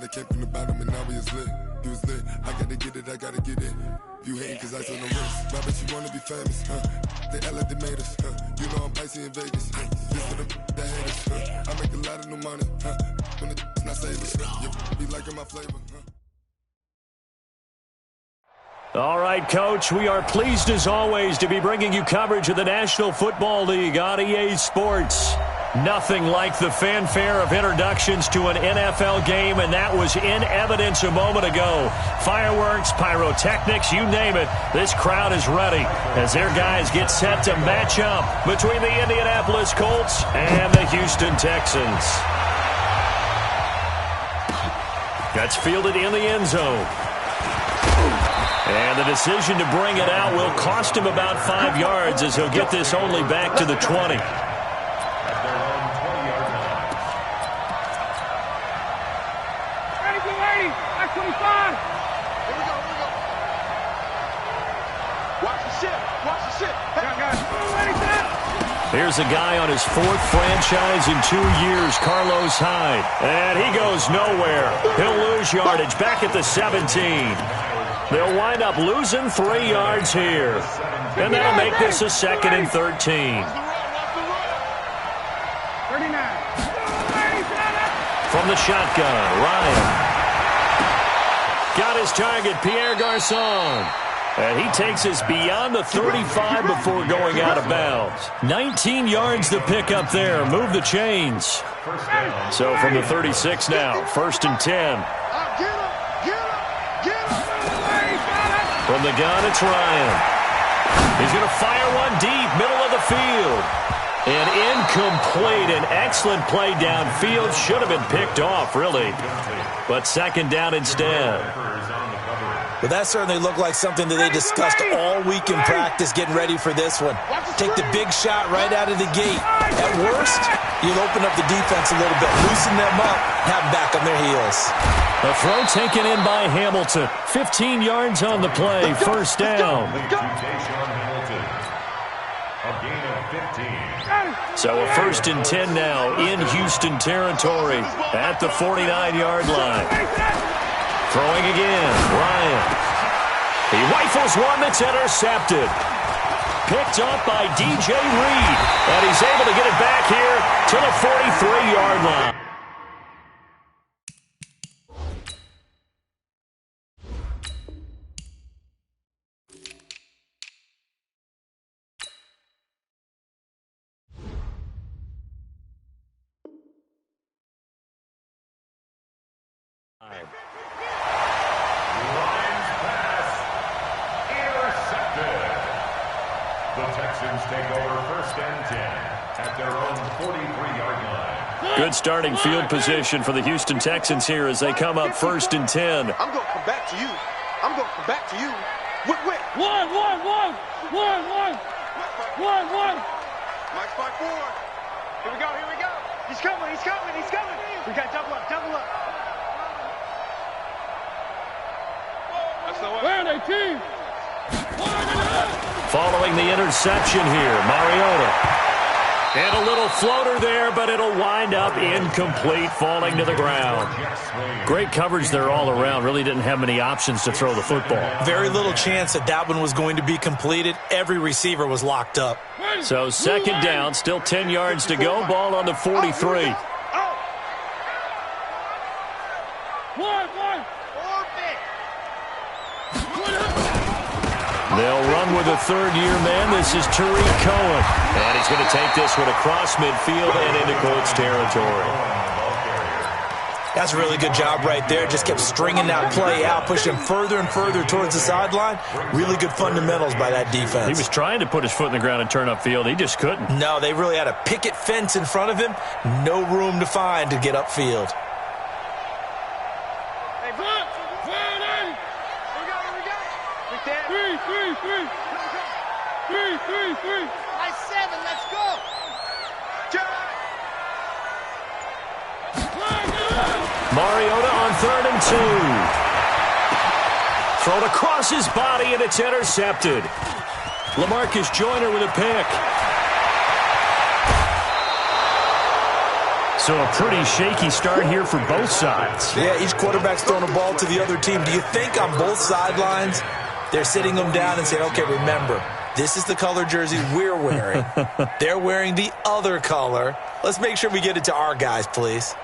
that came from the bottom and now he is lit. He was lit. I gotta get it, I gotta get it. You hate cause I on the wrist. Why bet you wanna be famous, huh? They act like they made us, huh? You know I'm icy in Vegas, huh? This for the that hate us, huh? I make a lot of new money, huh? When it's not savers, you be liking my flavor, huh? All right, Coach, we are pleased as always to be bringing you coverage of the National Football League on EA Sports. Nothing like the fanfare of introductions to an NFL game, and that was in evidence a moment ago. Fireworks, pyrotechnics, you name it. This crowd is ready as their guys get set to match up between the Indianapolis Colts and the Houston Texans. That's fielded in the end zone. And the decision to bring it out will cost him about 5 yards as he'll get this only back to the 20. Here's a guy on his 4th franchise in 2 years, Carlos Hyde. And he goes nowhere. He'll lose yardage back at the 17. They'll wind up losing 3 yards here. And that'll make this a 2nd and 13. From the shotgun, Ryan. Got his target, Pierre Garçon. And he takes us beyond the 35 before going out of bounds. 19 yards to pick up there. Move the chains. So from the 36 now, 1st and 10. From the gun, it's Ryan. He's going to fire one deep, middle of the field. And incomplete. An excellent play downfield. Should have been picked off, really. But 2nd down instead. But that certainly looked like something that they discussed all week in practice, getting ready for this one. Take the big shot right out of the gate. At worst, you'll open up the defense a little bit, loosen them up, have them back on their heels. A throw taken in by Hamilton. 15 yards on the play, 1st down. So a 1st and 10 now in Houston territory at the 49-yard line. Throwing again, Ryan. He rifles one that's intercepted. Picked up by DJ Reed. And he's able to get it back here to the 43-yard line. Good starting field position for the Houston Texans here as they come up 1st and 10. I'm going to come back to you. I'm going to come back to you. Wait. One. Mike's 5-4. Here we go. He's coming. We got double up. That's the way. Where are they, team? Following the interception here, Mariota. And a little floater there, but it'll wind up incomplete, falling to the ground. Great coverage there all around. Really didn't have many options to throw the football. Very little chance that one was going to be completed. Every receiver was locked up. So 2nd down, still 10 yards to go. Ball on the 43. They'll run with a 3rd-year man. This is Tariq Cohen. And he's going to take this one across midfield and into Colts territory. That's a really good job right there. Just kept stringing that play out, pushing further and further towards the sideline. Really good fundamentals by that defense. He was trying to put his foot in the ground and turn upfield. He just couldn't. No, they really had a picket fence in front of him. No room to find to get upfield. Three. Nice 7. Let's go. Mariota on 3rd and 2. Thrown across his body, and it's intercepted. LaMarcus Joyner with a pick. So a pretty shaky start here for both sides. Yeah, each quarterback's throwing a ball to the other team. Do you think on both sidelines they're sitting them down and saying, okay, remember, this is the color jersey we're wearing. They're wearing the other color. Let's make sure we get it to our guys, please.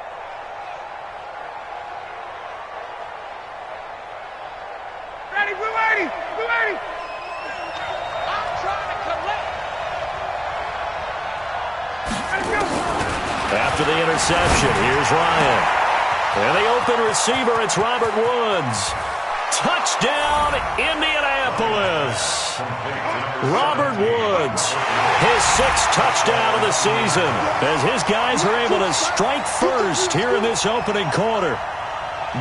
Ready, we're ready, we're ready. I'm trying to collect. Let's go. After the interception, here's Ryan. And the open receiver, it's Robert Woods. Touchdown, Indianapolis. Robert Woods, his 6th touchdown of the season, as his guys are able to strike first here in this opening quarter.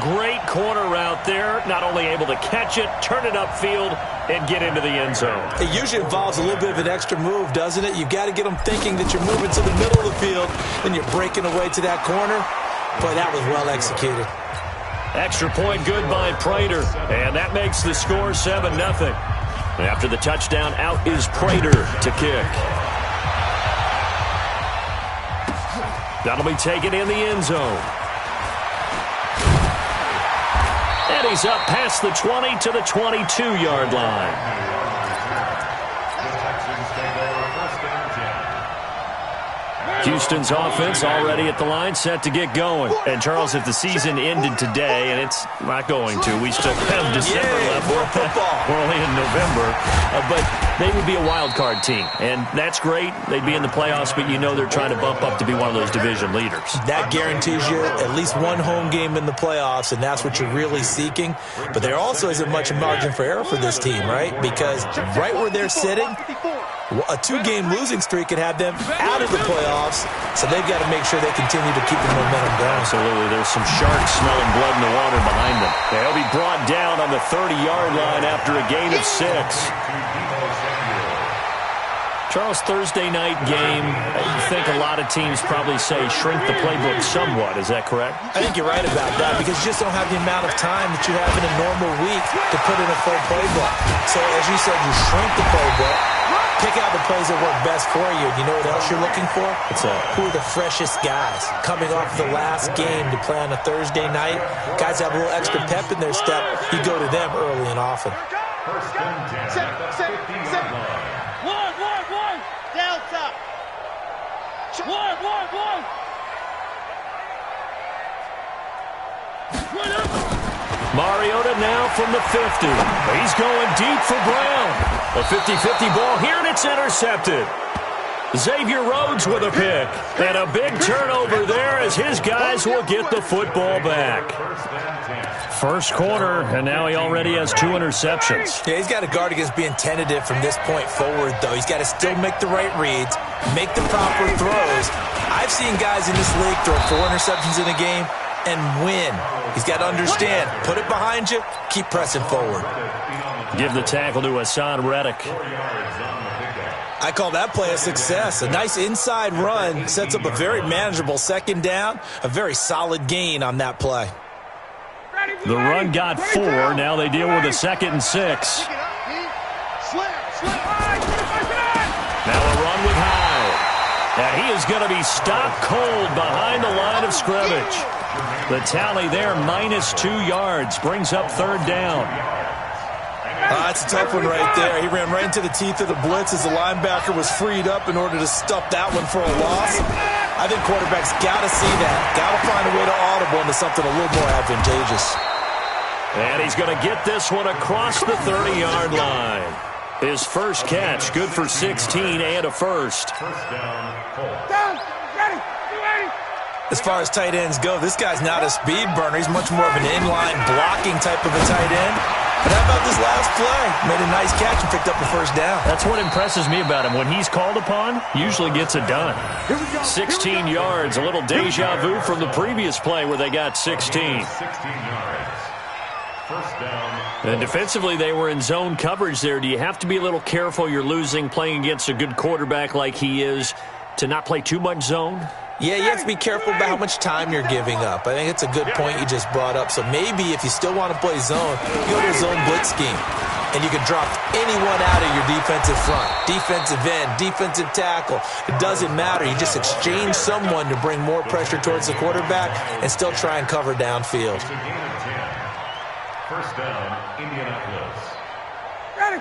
Great corner route there, not only able to catch it, turn it upfield, and get into the end zone. It usually involves a little bit of an extra move, doesn't it? You've got to get them thinking that you're moving to the middle of the field, and you're breaking away to that corner. Boy, that was well executed. Extra point good by Prater, and that makes the score 7-0. After the touchdown, out is Prater to kick. That'll be taken in the end zone. And he's up past the 20 to the 22-yard line. Houston's offense already at the line, set to get going. And, Charles, if the season ended today, and it's not going to, we still have December left. We're only in November. But they would be a wild card team. And that's great. They'd be in the playoffs, but you know they're trying to bump up to be one of those division leaders. That guarantees you at least one home game in the playoffs, and that's what you're really seeking. But there also isn't much margin for error for this team, right? Because right where they're sitting, a 2-game losing streak could have them out of the playoffs, so they've got to make sure they continue to keep the momentum going. Absolutely. There's some sharks smelling blood in the water behind them. They'll be brought down on the 30-yard line after a gain of 6. Charles, Thursday night game, I think a lot of teams probably say shrink the playbook somewhat. Is that correct? I think you're right about that because you just don't have the amount of time that you have in a normal week to put in a full playbook. So, as you said, you shrink the playbook, pick out the plays that work best for you. You know what else you're looking for? Who are the freshest guys coming off the last game to play on a Thursday night? Guys have a little extra pep in their step. You go to them early and often. Set. One. Delta. One. Mariota now from the 50. He's going deep for Brown. A 50-50 ball here, and it's intercepted. Xavier Rhodes with a pick. And a big turnover there as his guys will get the football back. First quarter, and now he already has 2 interceptions. Yeah, he's got to guard against being tentative from this point forward, though. He's got to still make the right reads, make the proper throws. I've seen guys in this league throw 4 interceptions in a game and win. He's got to understand, put it behind you, keep pressing forward. Give the tackle to Hassan Reddick. I call that play a success. A nice inside run sets up a very manageable second down, a very solid gain on that play. The run got 4. Now they deal with a 2nd and 6. Now a run with Hyde. And he is going to be stopped cold behind the line of scrimmage. The tally there, -2 yards, brings up 3rd down. That's a tough one right there. He ran right into the teeth of the blitz as the linebacker was freed up in order to stuff that one for a loss. I think quarterbacks got to see that. Got to find a way to audible into something a little more advantageous. And he's going to get this one across the 30-yard line. His first catch, good for 16 and a first. As far as tight ends go, this guy's not a speed burner. He's much more of an inline blocking type of a tight end. But how about this last play? Made a nice catch and picked up the first down. That's what impresses me about him. When he's called upon, usually gets it done. 16 yards, a little deja vu from the previous play where they got 16. And defensively, they were in zone coverage there. Do you have to be a little careful? You're losing, playing against a good quarterback like he is, to not play too much zone? Yeah, you have to be careful about how much time you're giving up. I think it's a good point you just brought up. So maybe if you still want to play zone, go to a zone blitz scheme. and you can drop anyone out of your defensive front. Defensive end, defensive tackle. It doesn't matter. You just exchange someone to bring more pressure towards the quarterback and still try and cover downfield. First down, Indianapolis.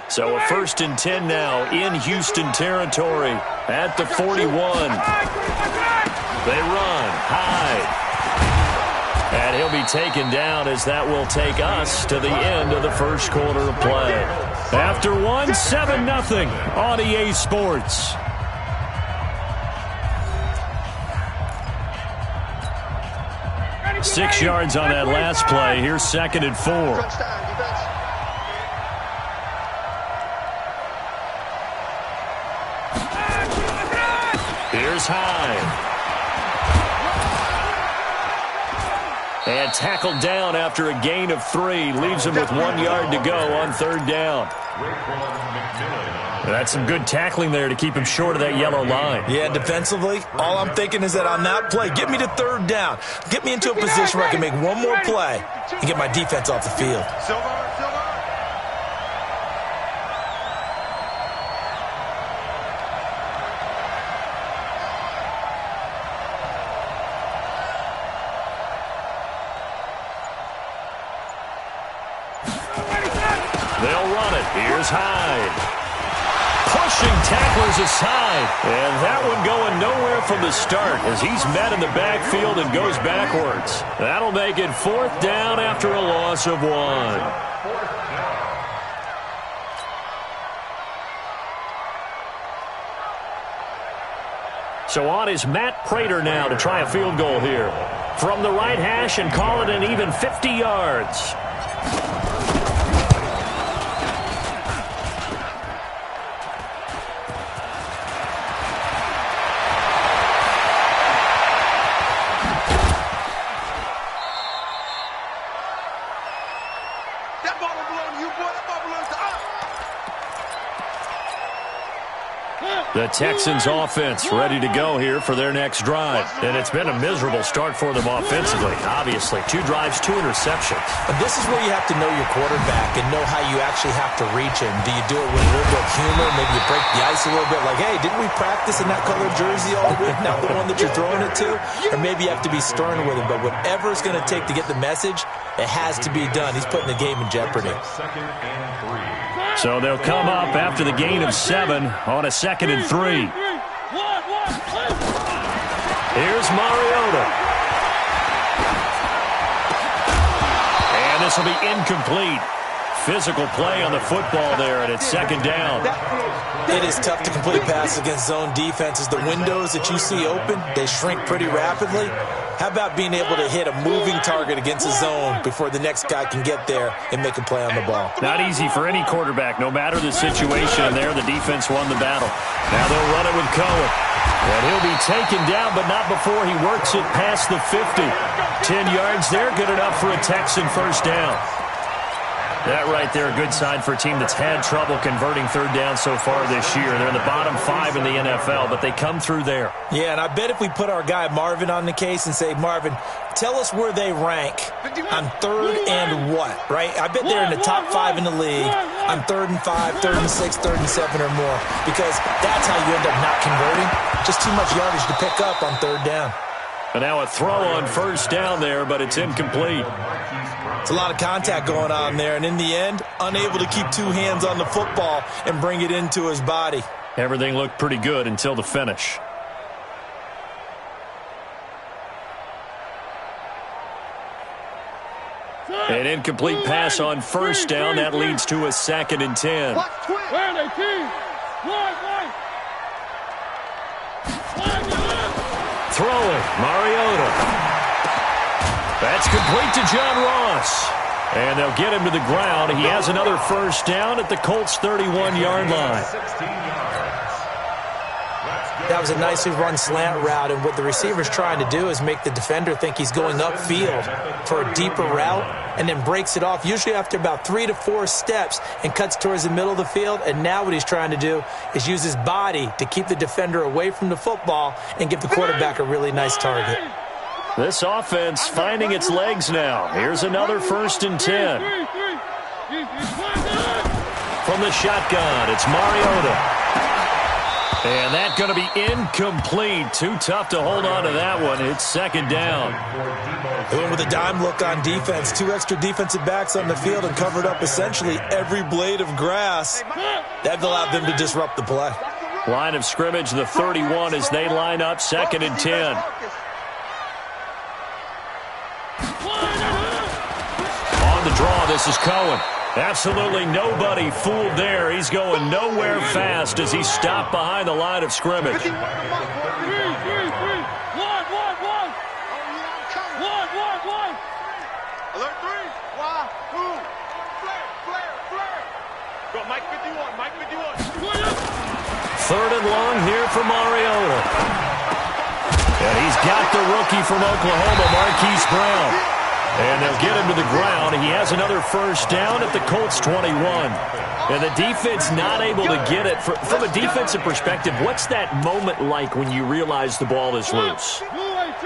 So a 1st and 10 now in Houston territory at the 41. They run high. And he'll be taken down as that will take us to the end of the first quarter of play. After 7-0 on EA Sports. Six yards on that last play. Here's 2nd and 4. Here's Hyde. And tackled down after a gain of 3. Leaves him with 1 yard to go on 3rd down. That's some good tackling there to keep him short of that yellow line. Yeah, defensively, all I'm thinking is that on that play, get me to 3rd down. Get me into a position where I can make one more play and get my defense off the field. They'll run it. Here's Hyde. Pushing tacklers aside. And that one going nowhere from the start as he's met in the backfield and goes backwards. That'll make it 4th down after a loss of 1. So on is Matt Prater now to try a field goal here. From the right hash and call it an even 50 yards. The Texans offense ready to go here for their next drive. And it's been a miserable start for them offensively. Obviously, 2 drives, 2 interceptions. And this is where you have to know your quarterback and know how you actually have to reach him. Do you do it with a little bit of humor? Maybe you break the ice a little bit like, hey, didn't we practice in that colored jersey all week? Not the one that you're throwing it to? Or maybe you have to be stern with him. But whatever it's going to take to get the message, it has to be done. He's putting the game in jeopardy. So they'll come up after the gain of 7 on a 2nd and 3. Here's Mariota. And this will be incomplete. Physical play on the football there, and it's 2nd down. It is tough to complete passes against zone defenses. The windows that you see open, they shrink pretty rapidly. How about being able to hit a moving target against a zone before the next guy can get there and make a play on the ball? Not easy for any quarterback, no matter the situation. There, the defense won the battle. Now they'll run it with Cohen. And he'll be taken down, but not before he works it past the 50. 10 yards there, good enough for a Texan 1st down. That right there, a good sign for a team that's had trouble converting 3rd down so far this year. They're in the bottom 5 in the NFL, but they come through there. Yeah, and I bet if we put our guy Marvin on the case and say, Marvin, tell us where they rank on 3rd and what, right? I bet they're in the top 5 in the league on 3rd and 5, 3rd and 6, 3rd and 7 or more, because that's how you end up not converting. Just too much yardage to pick up on 3rd down. And now a throw on 1st down there, but it's incomplete. It's a lot of contact going on there, and in the end, unable to keep 2 hands on the football and bring it into his body. Everything looked pretty good until the finish. An incomplete pass on 1st down. That leads to a 2nd and 10. Throwing, Mariota. That's complete to John Ross. And they'll get him to the ground. He has another 1st down at the Colts' 31-yard line. That was a nicely run slant route, and what the receiver's trying to do is make the defender think he's going upfield for a deeper route and then breaks it off, usually after about 3 to 4 steps, and cuts towards the middle of the field. And now what he's trying to do is use his body to keep the defender away from the football and give the quarterback a really nice target. This offense finding its legs now. Here's another 1st and 10. from the shotgun. It's Mariota. And that's going to be incomplete. Too tough to hold on to that one. It's second down. They went with a dime look on defense. 2 extra defensive backs on the field and covered up essentially every blade of grass. That allowed them to disrupt the play. Line of scrimmage, the 31 as they line up, 2nd and 10. On the draw, this is Cohen. Absolutely nobody fooled there. He's going nowhere fast as he's stopped behind the line of scrimmage. Alert 3. Why? Who? Flare. Go, Mike 51. 3rd and long here for Mariota. And he's got the rookie from Oklahoma, Marquise Brown. And they'll get him to the ground. He has another first down at the Colts 21. And the defense not able to get it. From a defensive perspective, what's that moment like when you realize the ball is loose?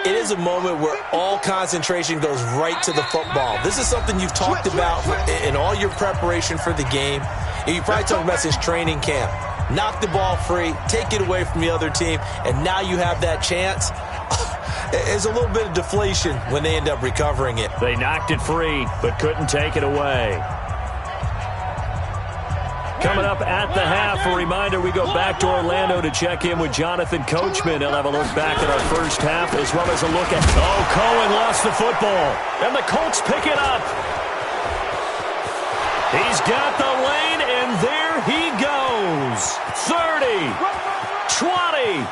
It is a moment where all concentration goes right to the football. This is something you've talked about in all your preparation for the game. And you probably talked about since training camp. Knock the ball free, take it away from the other team, and now you have that chance. There's a little bit of deflation when they end up recovering it. They knocked it free, but couldn't take it away. Coming up at the half, a reminder, we go back to Orlando to check in with Jonathan Coachman. He'll have a look back at our first half, as well as a look at... Oh, Cohen lost the football, and the Colts pick it up. He's got the lane, and there he goes. 30, 20...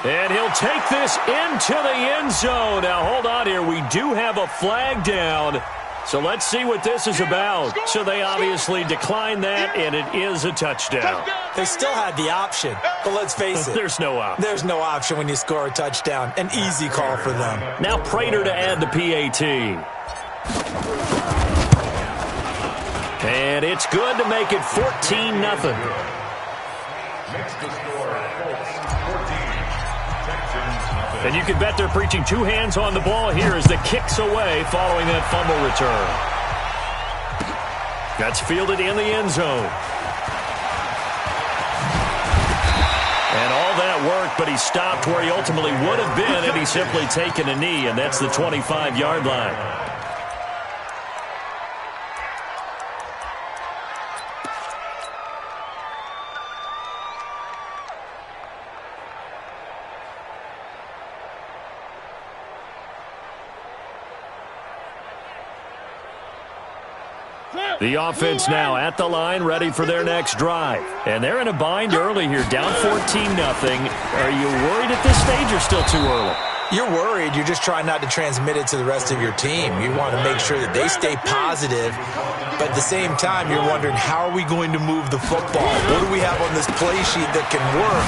And he'll take this into the end zone. Now, hold on here. We do have a flag down. So let's see what this is about. So they obviously declined that, and it is a touchdown. They still had the option, but let's face it. There's no option. There's no option when you score a touchdown. An easy call for them. Now Prater to add the PAT. And it's good to make it 14-0. And you can bet they're preaching 2 hands on the ball here as the kick's away following that fumble return. That's fielded in the end zone. And all that worked, but he stopped where he ultimately would have been had he simply taken a knee, and that's the 25-yard line. The offense now at the line, ready for their next drive. And they're in a bind early here, down 14-0. Are you worried at this stage or still too early? You're worried. You're just trying not to transmit it to the rest of your team. You want to make sure that they stay positive. But at the same time, you're wondering, how are we going to move the football? What do we have on this play sheet that can work?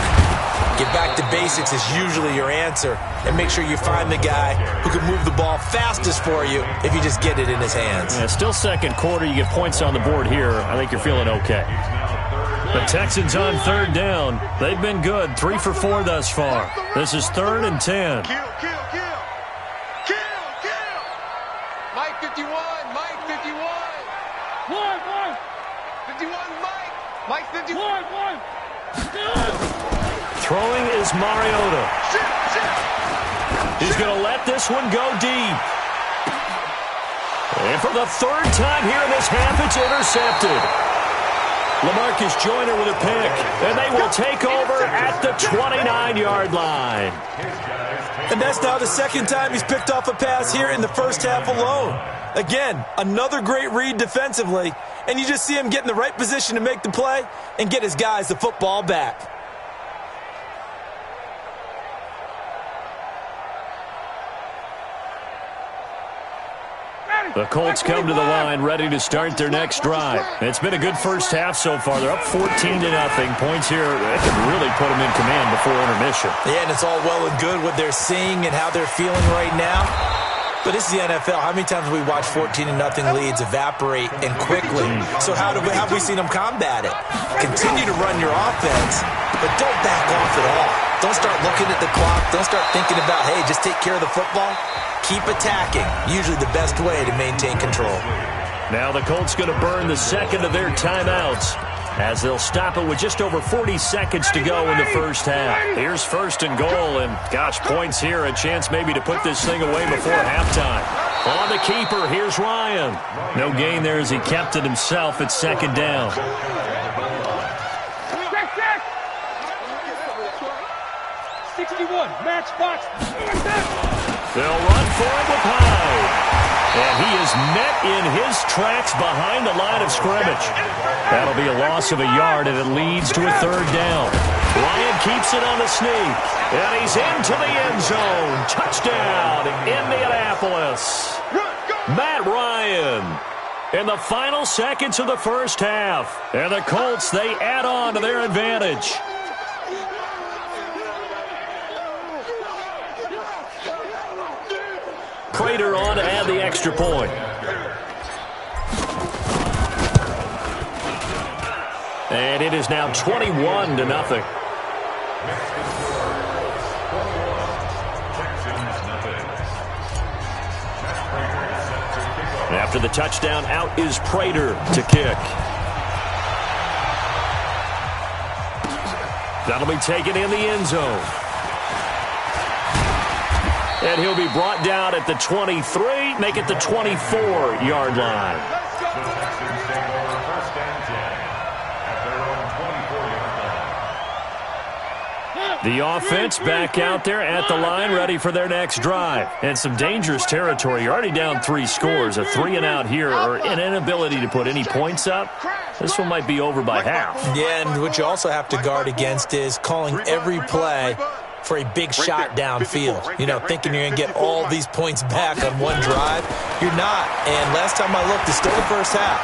Get back to basics is usually your answer. And make sure you find the guy who can move the ball fastest for you if you just get it in his hands. Yeah, still second quarter. You get points on the board here. I think you're feeling okay. The Texans on 3rd down. They've been good. 3 for 4 thus far. This is 3rd and 10. Kill. Mike 51. Mike 51. 51, Mike. Mike 51. Throwing is Mariota. He's going to let this one go deep. And for the 3rd time here in this half, it's intercepted. LaMarcus Joyner with a pick, and they will take over at the 29-yard line. And that's now the 2nd time he's picked off a pass here in the first half alone. Again, another great read defensively, and you just see him get in the right position to make the play and get his guys the football back. The Colts come to the line ready to start their next drive. It's been a good first half so far. They're up 14-0. Points here that can really put them in command before intermission. Yeah, and it's all well and good what they're seeing and how they're feeling right now. But this is the NFL. How many times have we watched 14-0 leads evaporate and quickly? So how have we seen them combat it? Continue to run your offense, but don't back off at all. Don't start looking at the clock. Don't start thinking about, hey, just take care of the football. Keep attacking. Usually the best way to maintain control. Now the Colts going to burn the second of their timeouts as they'll stop it with just over 40 seconds to go in the first half. Here's first and goal, and gosh, points here, a chance maybe to put this thing away before halftime. On the keeper, here's Ryan. No gain there as he kept it himself at second down. 61, match box. They'll run for it with Hyde. And he is met in his tracks behind the line of scrimmage. That'll be a loss of a yard, and it leads to a third down. Ryan keeps it on the sneak, and he's into the end zone. Touchdown, Indianapolis. Matt Ryan in the final seconds of the first half. And the Colts, they add on to their advantage. Prater on to add the extra point. And it is now 21-0. After the touchdown, out is Prater to kick. That'll be taken in the end zone. And he'll be brought down at the 23, make it the 24-yard line. The offense back out there at the line, ready for their next drive. And some dangerous territory. You're already down 3 scores. A 3-and-out here, or an inability to put any points up. This one might be over by half. Yeah, and what you also have to guard against is calling every play for a big shot downfield. You know, thinking you're going to get all these points back on one drive. You're not. And last time I looked, it's still the first half.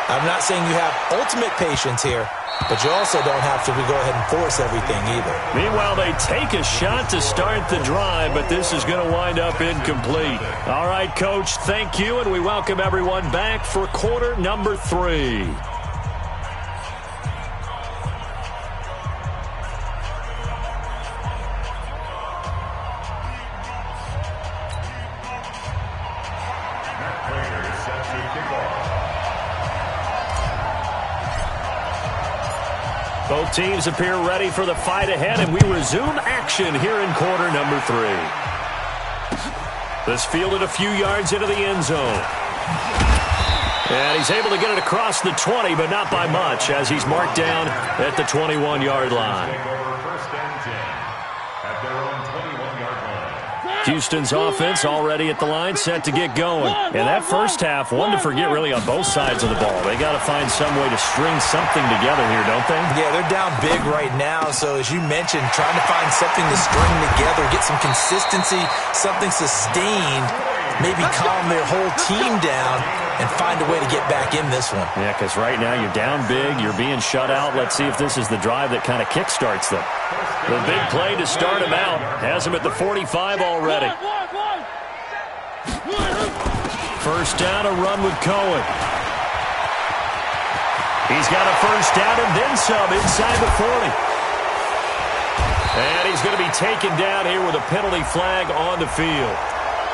I'm not saying you have ultimate patience here, but you also don't have to go ahead and force everything either. Meanwhile, they take a shot to start the drive, but this is going to wind up incomplete. All right, Coach, thank you, and we welcome everyone back for quarter number 3. Both teams appear ready for the fight ahead, and we resume action here in quarter number 3. This fielded a few yards into the end zone. And he's able to get it across the 20, but not by much, as he's marked down at the 21-yard line. Houston's offense already at the line, set to get going. And that first half, one to forget really on both sides of the ball. They got to find some way to string something together here, don't they? Yeah, they're down big right now. So as you mentioned, trying to find something to string together, get some consistency, something sustained, maybe calm their whole team down and find a way to get back in this one. Yeah, because right now you're down big, you're being shut out. Let's see if this is the drive that kind of kickstarts them. The big play to start him out. Has him at the 45 already. First down, a run with Cohen. He's got a first down and then some inside the 40. And he's going to be taken down here with a penalty flag on the field.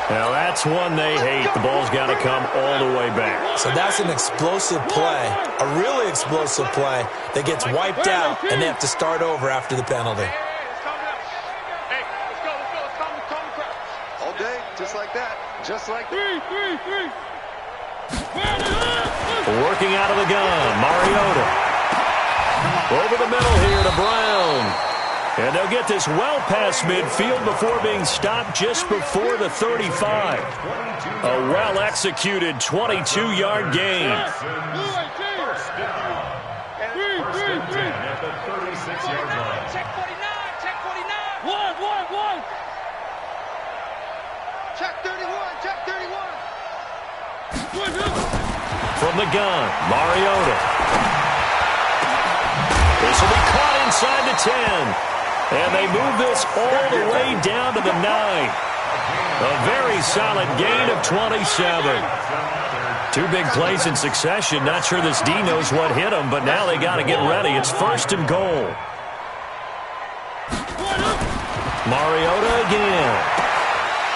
Now, that's one they hate. The ball's got to come all the way back. So that's an explosive play, a really explosive play that gets wiped out, and they have to start over after the penalty. Hey, let's go. Calm the crowd. All day, just like that. Just like that. Working out of the gun, Mariota. Over the middle here to Brown. And they'll get this well past midfield before being stopped just before the 35. A well-executed 22-yard gain. Check 49. Check 49. One. Check 31. Check 31. From the gun, Mariota. This will be caught inside the 10. And they move this all the way down to the 9. A very solid gain of 27. 2 big plays in succession. Not sure this D knows what hit him, but now they got to get ready. It's first and goal. Mariota again.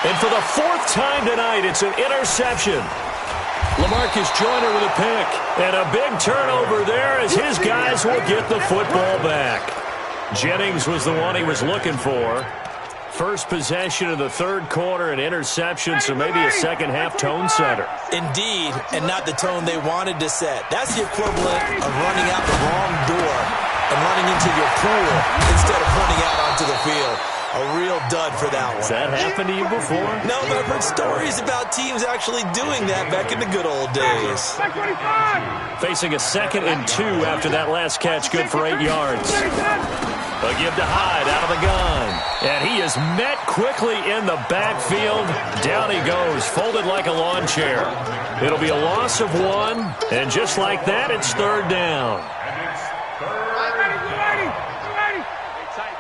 And for the 4th time tonight, it's an interception. LaMarcus Joyner with a pick. And a big turnover there as his guys will get the football back. Jennings was the one he was looking for. First possession of the third quarter, an interception, so maybe a second-half tone setter. Indeed, and not the tone they wanted to set. That's the equivalent of running out the wrong door and running into your pool instead of running out onto the field. A real dud for that one. Has that happened to you before? No, but I've heard stories about teams actually doing that back in the good old days. Facing a 2nd and 2 after that last catch, good for 8 yards. A give to Hyde out of the gun. And he is met quickly in the backfield. Down he goes, folded like a lawn chair. It'll be a loss of 1, and just like that, it's 3rd down.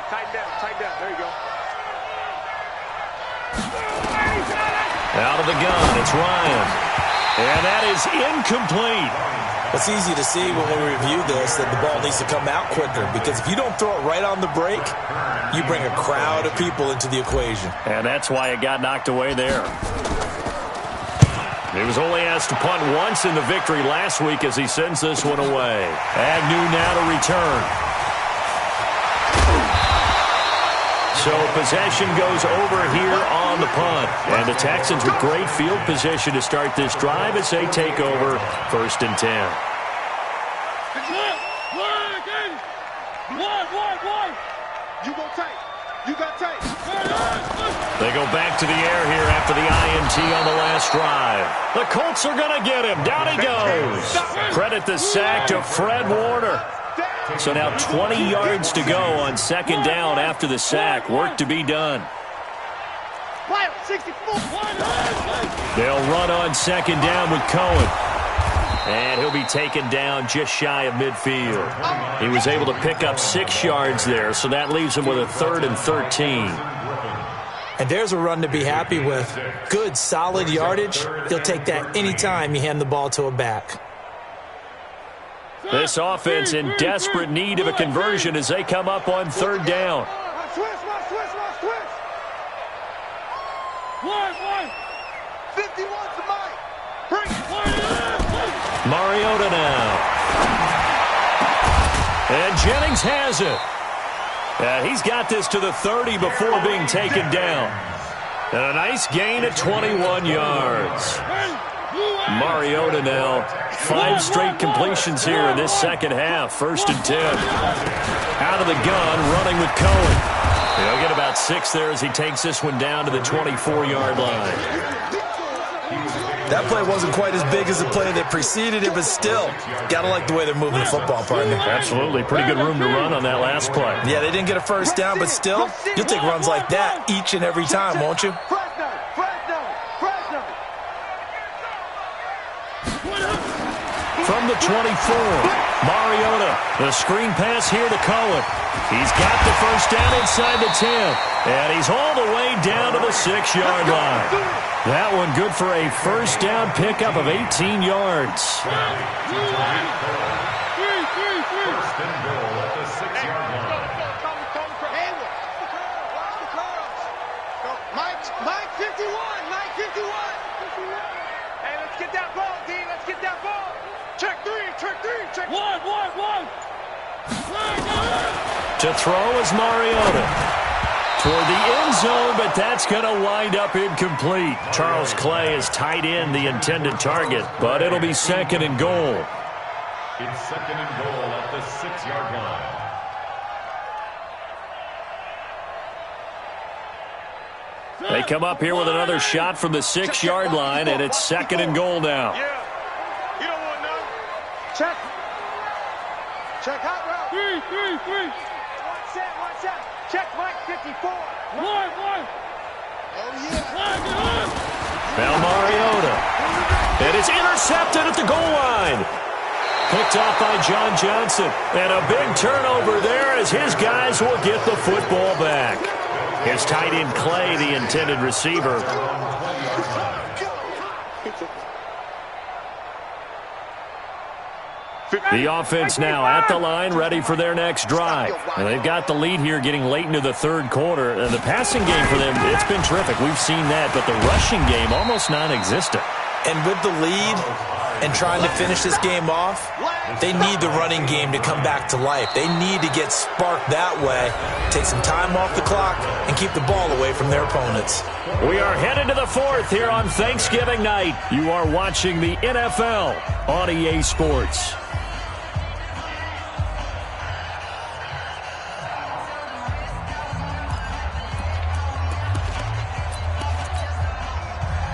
Tight down. There you go. Out of the gun, it's Ryan. And that is incomplete. It's easy to see when we review this that the ball needs to come out quicker, because if you don't throw it right on the break, you bring a crowd of people into the equation. And that's why it got knocked away there. He was only asked to punt once in the victory last week as he sends this one away. Agnew now to return. So possession goes over here on the punt. And the Texans with great field position to start this drive as they take over 1st and 10. You go tight. You got tight. They go back to the air here after the INT on the last drive. The Colts are going to get him. Down he goes. Credit the sack to Fred Warner. So now 20 yards to go on 2nd down after the sack. Work to be done. They'll run on 2nd down with Cohen. And he'll be taken down just shy of midfield. He was able to pick up 6 yards there, so that leaves him with a 3rd and 13. And there's a run to be happy with. Good, solid yardage. He'll take that anytime you hand the ball to a back. This offense in desperate need of a conversion as they come up on 3rd down. Mariota now. And Jennings has it. He's got this to the 30 before being taken down. And a nice gain at 21 yards. Mariota now. 5 straight completions here in this second half. 1st and 10. Out of the gun, running with Cohen. He'll get about 6 there as he takes this one down to the 24-yard line. That play wasn't quite as big as the play that preceded it, but still, gotta like the way they're moving the football, partner. Absolutely. Pretty good room to run on that last play. Yeah, they didn't get a 1st down, but still, you'll take runs like that each and every time, won't you? From the 24, Mariota, the screen pass here to Cohen. He's got the 1st down inside the 10, and he's all the way down to the 6-yard line. That one good for a 1st down pickup of 18 yards. 1st and goal at the 6-yard line. Mike 51, Mike 51. Hey, let's get that ball, D. Let's get that ball. Check 3, check. One. To throw is Mariota. Toward the end zone, but that's going to wind up incomplete. Charles Clay is tight end, the intended target, but it'll be 2nd and goal. It's 2nd and goal at the 6-yard line. They come up here with another shot from the 6-yard line, and it's 2nd and goal now. Yeah. You don't want none. Check. Check hot route. 3. One set. Check Mike 54. One. Oh, yeah. Now Mariota. And it's intercepted at the goal line. Picked off by John Johnson. And a big turnover there as his guys will get the football back. His tight end Clay, the intended receiver. The offense now at the line, ready for their next drive. And they've got the lead here getting late into the 3rd quarter. And the passing game for them, it's been terrific. We've seen that, but the rushing game almost non-existent. And with the lead and trying to finish this game off, they need the running game to come back to life. They need to get sparked that way, take some time off the clock, and keep the ball away from their opponents. We are headed to the fourth here on Thanksgiving night. You are watching the NFL on EA Sports.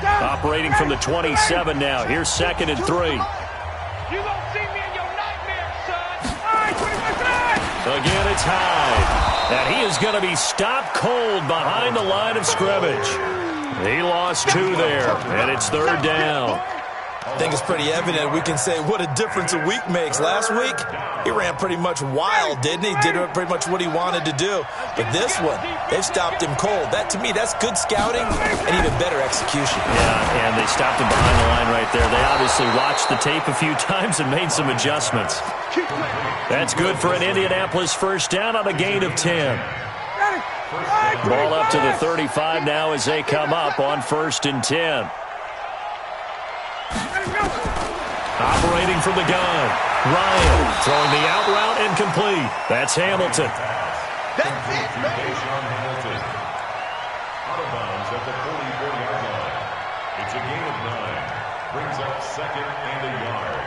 Operating from the 27 now. Here's 2nd and 3. You won't see me in your nightmares, son. Again, it's Hyde. And he is going to be stopped cold behind the line of scrimmage. He lost 2 there, and it's 3rd down. I think it's pretty evident we can say what a difference a week makes. Last week, he ran pretty much wild, didn't he? Did pretty much what he wanted to do. But this one, they've stopped him cold. That, to me, that's good scouting and even better execution. Yeah, and they stopped him behind the line right there. They obviously watched the tape a few times and made some adjustments. That's good for an Indianapolis first down on a gain of 10. Ball up to the 35 now as they come up on 1st and 10. Operating from the gun. Ryan throwing the out route incomplete. That's Hamilton. That's it, baby. Hamilton. Out of bounds at the 40-yard line. It's a gain of 9. Brings up 2nd and a yard.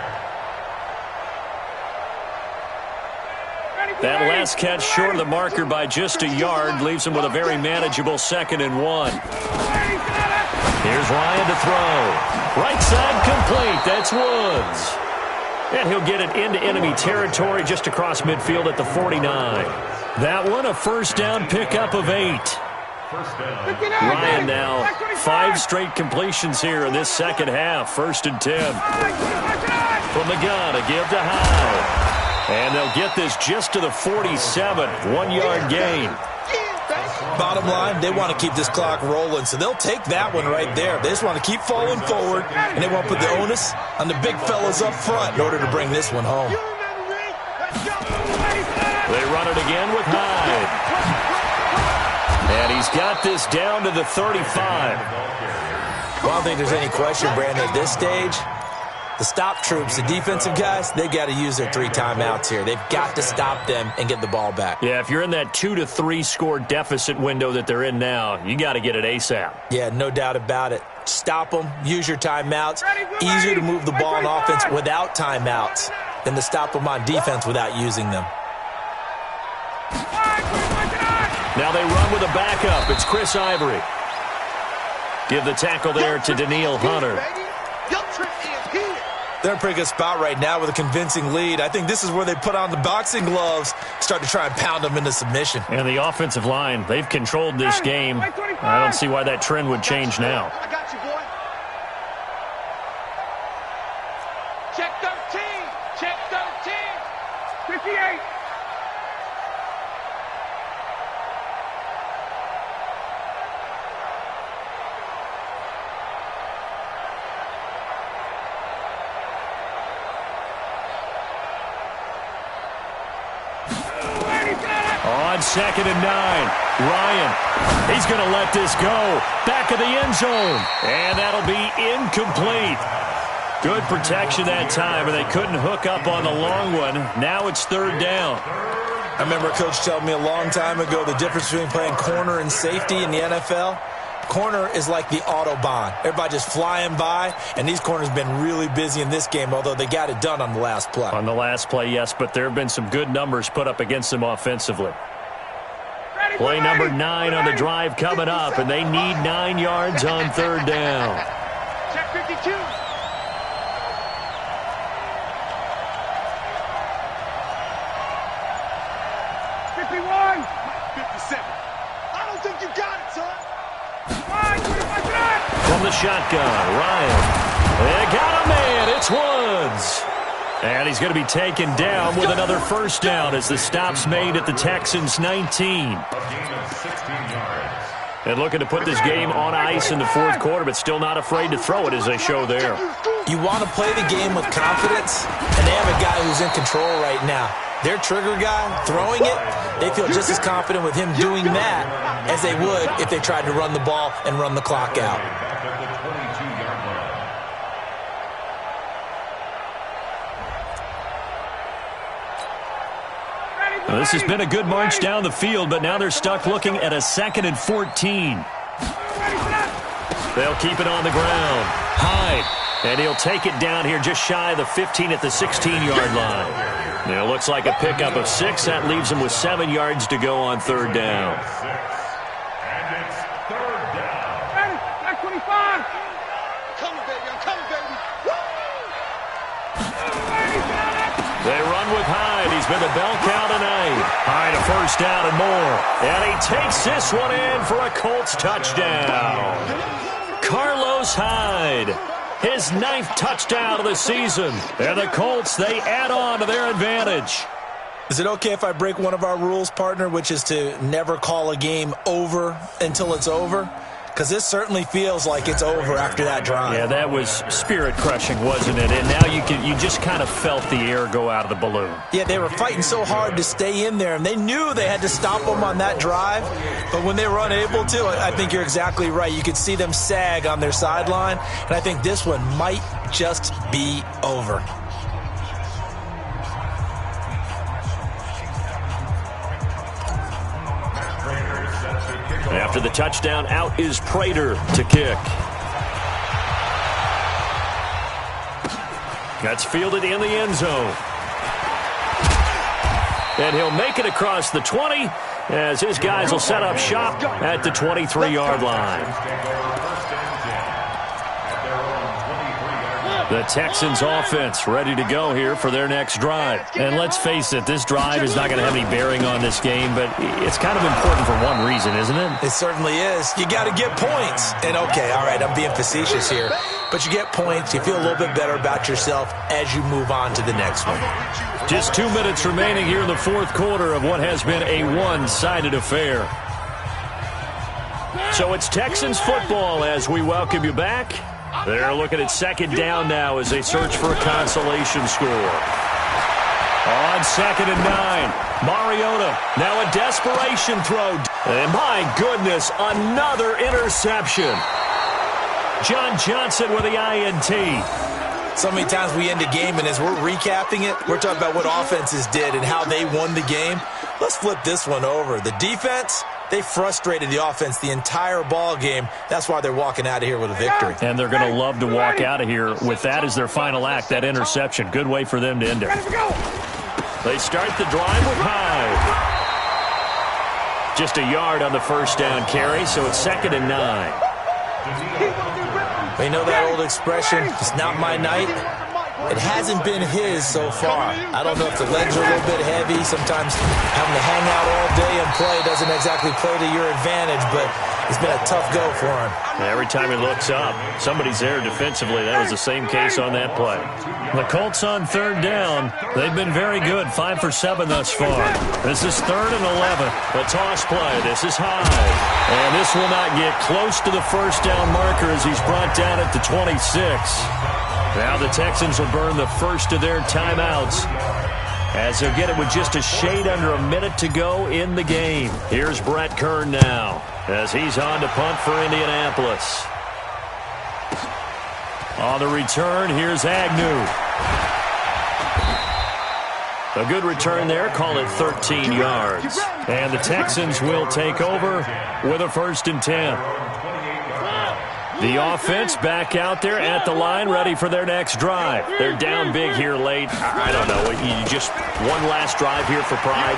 That last catch short of the marker by just a yard leaves him with a very manageable 2nd and 1. Here's Ryan to throw. Right side complete. That's Woods. And he'll get it into enemy territory just across midfield at the 49. That one a first down pickup of 8. Ryan now 5 straight completions here in this second half. 1st and 10. From the gun, a give to Hyde. And they'll get this just to the 47. 1-yard gain. Bottom line, they want to keep this clock rolling, so they'll take that one right there. They just want to keep falling forward, and they want to put the onus on the big fellas up front in order to bring this one home. They run it again with Hyde. And he's got this down to the 35. Well, I don't think there's any question, Brandon, at this stage. The stop troops, the defensive guys, they've got to use their 3 timeouts here. They've got to stop them and get the ball back. Yeah, if you're in that 2 to 3 score deficit window that they're in now, you got to get it ASAP. Yeah, no doubt about it. Stop them, use your timeouts. Easier to move the ball on offense without timeouts than to stop them on defense without using them. Now they run with a backup. It's Chris Ivory. Give the tackle there to Daniil Hunter. They're in a pretty good spot right now with a convincing lead. I think this is where they put on the boxing gloves, start to try and pound them into submission. And the offensive line, they've controlled this game. I don't see why that trend would change now. I got you, boy. Check 13. Check 13. 58. On 2nd and 9, Ryan, he's going to let this go. Back of the end zone, and that'll be incomplete. Good protection that time, and they couldn't hook up on the long one. Now it's 3rd down. I remember a coach telling me a long time ago the difference between playing corner and safety in the NFL. Corner is like the Autobahn. Everybody just flying by, and these corners have been really busy in this game, although they got it done on the last play. On the last play, yes, but there have been some good numbers put up against them offensively. Play number 9 on the drive coming up, and they need 9 yards on 3rd down. Check 52. 51. 57. I don't think you got it, son. From the shotgun, Ryan. They got a man. It's Woods. And he's going to be taken down with another first down as the stop's made at the Texans' 19. And looking to put this game on ice in the 4th quarter, but still not afraid to throw it as they show there. You want to play the game with confidence, and they have a guy who's in control right now. Their trigger guy, throwing it, they feel just as confident with him doing that as they would if they tried to run the ball and run the clock out. Well, this has been a good march down the field, but now they're stuck looking at a 2nd and 14. They'll keep it on the ground. Hyde. And he'll take it down here just shy of the 15 at the 16-yard line. Now, it looks like a pickup of 6. That leaves him with 7 yards to go on 3rd down. And it's 3rd down. That's 25. Come on, baby. I'm coming, baby. They run with Hyde. He's been the bell cow tonight. Hyde a 1st down and more. And he takes this one in for a Colts touchdown. Carlos Hyde, his 9th touchdown of the season. And the Colts, they add on to their advantage. Is it okay if I break one of our rules, partner, which is to never call a game over until it's over? Because this certainly feels like it's over after that drive. Yeah, that was spirit-crushing, wasn't it? And now you just kind of felt the air go out of the balloon. Yeah, they were fighting so hard to stay in there, and they knew they had to stop them on that drive. But when they were unable to, I think you're exactly right. You could see them sag on their sideline, and I think this one might just be over. After the touchdown, out is Prater to kick. That's fielded in the end zone. And he'll make it across the 20 as his guys will set up shop at the 23-yard line. The Texans offense ready to go here for their next drive. And let's face it, this drive is not going to have any bearing on this game, but it's kind of important for one reason, isn't it? It certainly is. You got to get points. And okay, all right, I'm being facetious here, but you get points, you feel a little bit better about yourself as you move on to the next one. Just 2 minutes remaining here in the 4th quarter of what has been a one-sided affair. So it's Texans football as we welcome you back. They're looking at 2nd down now as they search for a consolation score. On 2nd and 9, Mariota, now a desperation throw. And my goodness, another interception. John Johnson with the INT. So many times we end a game, and as we're recapping it, we're talking about what offenses did and how they won the game. Let's flip this one over. The defense, they frustrated the offense the entire ball game. That's why they're walking out of here with a victory. And they're going to love to walk out of here with that as their final act, that interception. Good way for them to end it. They start the drive with Hyde. Just a yard on the 1st down carry, so it's 2nd and 9. You know that old expression, it's not my night? It hasn't been his so far. I don't know if the legs are a little bit heavy. Sometimes having to hang out all day and play doesn't exactly play to your advantage, but it's been a tough go for him. Every time he looks up, somebody's there defensively. That was the same case on that play. The Colts on 3rd down. They've been very good, 5 for 7 thus far. This is 3rd and 11. The toss play. This is Hyde. And this will not get close to the 1st down marker as he's brought down at the 26. Now the Texans will burn the first of their timeouts as they'll get it with just a shade under a minute to go in the game. Here's Brett Kern now as he's on to punt for Indianapolis. On the return, here's Agnew. A good return there, call it 13 yards. And the Texans will take over with a 1st and 10. The offense back out there at the line, ready for their next drive. They're down big here late. I don't know. You just one last drive here for pride.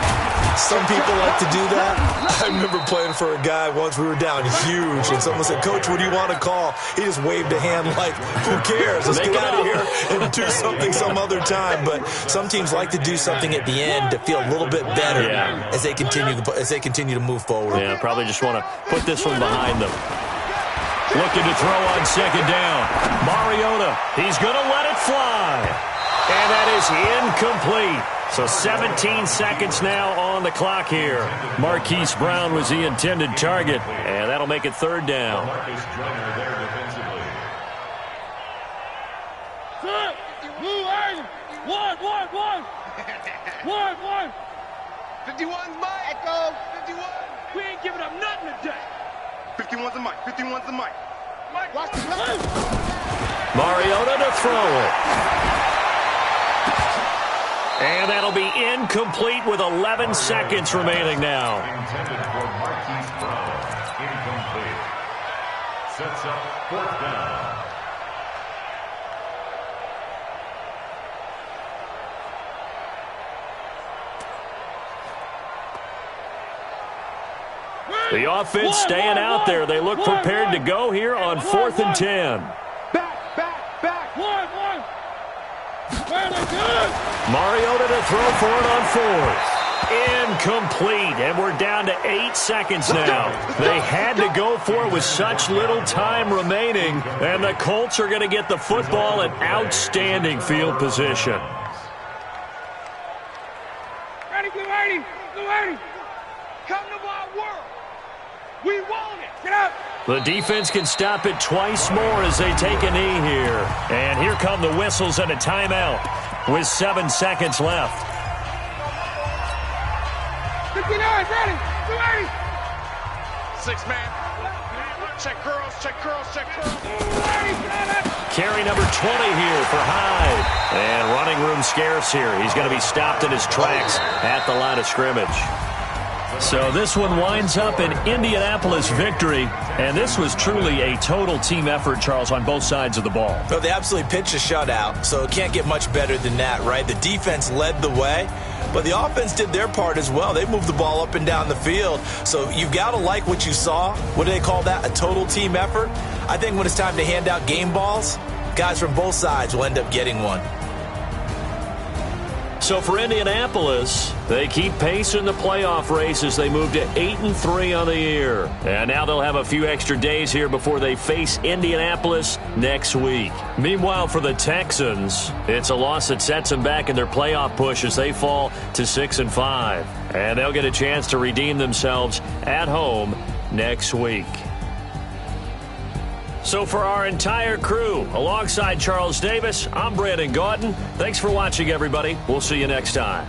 Some people like to do that. I remember playing for a guy once. We were down huge, and someone said, "Coach, what do you want to call?" He just waved a hand like, "Who cares? Let's get out of here and do something some other time." But some teams like to do something at the end to feel a little bit better as they continue to move forward. Yeah, probably just want to put this one behind them. Looking to throw on 2nd down. Mariota, he's going to let it fly. And that is incomplete. So 17 seconds now on the clock here. Marquise Brown was the intended target, and that'll make it 3rd down. Marcus Joyner there defensively. One. 51's Mike. Echo. 51. We ain't giving up nothing today. 51's the mic. 51's the mic. Watch the play. Mariota to throw it. And that'll be incomplete with 11 seconds remaining now. Intended for Marquise Brown. Incomplete. Sets up 4th down. The offense staying out there. They look prepared to go here on 4th and 10. Back. One. Mariota to throw for it on 4th. Incomplete, and we're down to 8 seconds now. They had to go for it with such little time remaining, and the Colts are going to get the football in outstanding field position. Ready, Blue 80. Come to my world. We want it. Get up. The defense can stop it twice more as they take a knee here. And here come the whistles and a timeout with 7 seconds left. 59, ready. 280. 6-man. Check curls. Carry number 20 here for Hyde. And running room scarce here. He's going to be stopped in his tracks at the line of scrimmage. So this one winds up an Indianapolis victory, and this was truly a total team effort, Charles, on both sides of the ball. Well, they absolutely pitched a shutout, so it can't get much better than that, right? The defense led the way, but the offense did their part as well. They moved the ball up and down the field, so you've got to like what you saw. What do they call that? A total team effort? I think when it's time to hand out game balls, guys from both sides will end up getting one. So for Indianapolis, they keep pace in the playoff race as they move to 8-3 on the year. And now they'll have a few extra days here before they face Indianapolis next week. Meanwhile, for the Texans, it's a loss that sets them back in their playoff push as they fall to 6-5. And they'll get a chance to redeem themselves at home next week. So for our entire crew, alongside Charles Davis, I'm Brandon Gaudin. Thanks for watching, everybody. We'll see you next time.